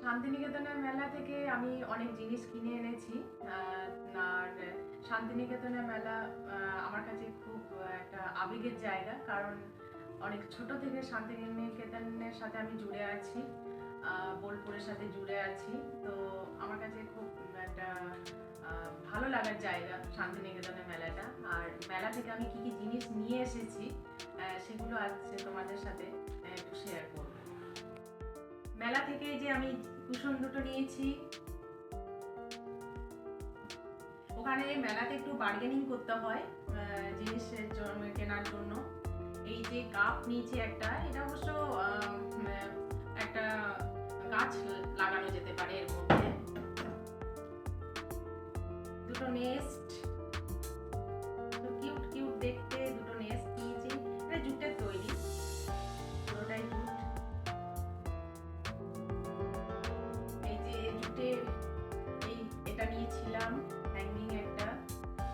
শান্তিনিকেতনের মেলা থেকে আমি অনেক জিনিস কিনে এনেছি। আর শান্তিনিকেতনের মেলা আমার কাছে খুব একটা আবেগের জায়গা, কারণ অনেক ছোট থেকে শান্তিনিকেতনের সাথে আমি জুড়ে আছি, বোলপুরের সাথে জুড়ে আছি। তো আমার কাছে খুব একটা ভালো লাগার জায়গা শান্তিনিকেতনের মেলাটা। আর মেলা থেকে আমি কি কি জিনিস নিয়ে এসেছি সেগুলো আজকে তোমাদের সাথে একটু শেয়ার করব। মেলা থেকে যে আমি কুশন দুটো নিয়েছি, ওখানে মেলাতে একটু বার্গেনিং করতে হয় জিনিসের জন্য, কেনার জন্য। এই যে কাপ নিয়েছি একটা, এটা অবশ্য একটা গাছ লাগানো যেতে পারে এর মধ্যে। দুটো নেস্ট, কিউট কিউট দেখতে দুটো নেস্ট নিয়েছি। এটা জুটের তৈরি, পুরোটাই জুট। এই যে জুটের এটা নিয়েছিলাম হ্যাঙ্গিং একটা।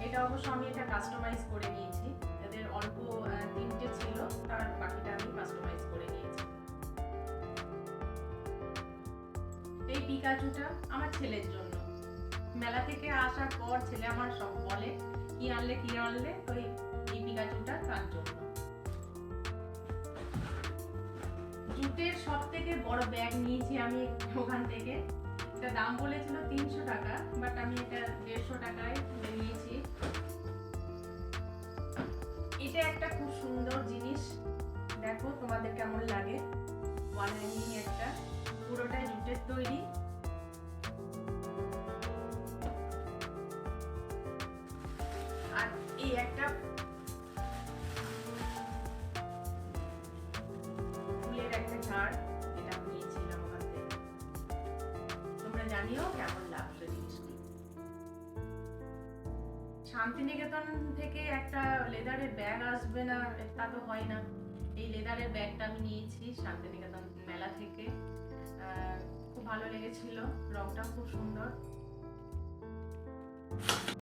এটা অবশ্য আমি এটা কাস্টমাইজ করে নিয়েছি। এদের অল্প তিনটে ছিল, তার বাকিটা আমি কাস্টমাইজ করে নিয়েছি। এই পিকাচুটা আমার ছেলের জন্য। মেলা থেকে আসার পর ছেলে আমার সব বলে কি আনলে, তো এই পিকাচুটা তার জন্য। জুটের সব থেকে বড় ব্যাগ নিয়েছি আমি ওখান থেকে। এটা দাম বলেছিল 300 টাকা, বাট আমি এটা 150 টাকায় নিয়েছি। এটা একটা খুব সুন্দর জিনিস, দেখো তোমাদের কেমন লাগে। ওয়াল হ্যাঙ্গিং একটা, পুরোটাই জুটের তৈরি। আর এই একটা ফুলের একটা ঝাড়, এটা নিয়েছিলাম ওখান থেকে। তোমরা জানিও কেমন লাগলো জিনিসটি। শান্তিনিকেতন থেকে একটা লেদারের ব্যাগ আসবে না তা তো হয় না। এই লেদারের ব্যাগটা আমি নিয়েছি শান্তিনিকেতন মেলা থেকে। খুব ভালো লেগেছিল, রংটাও খুব সুন্দর।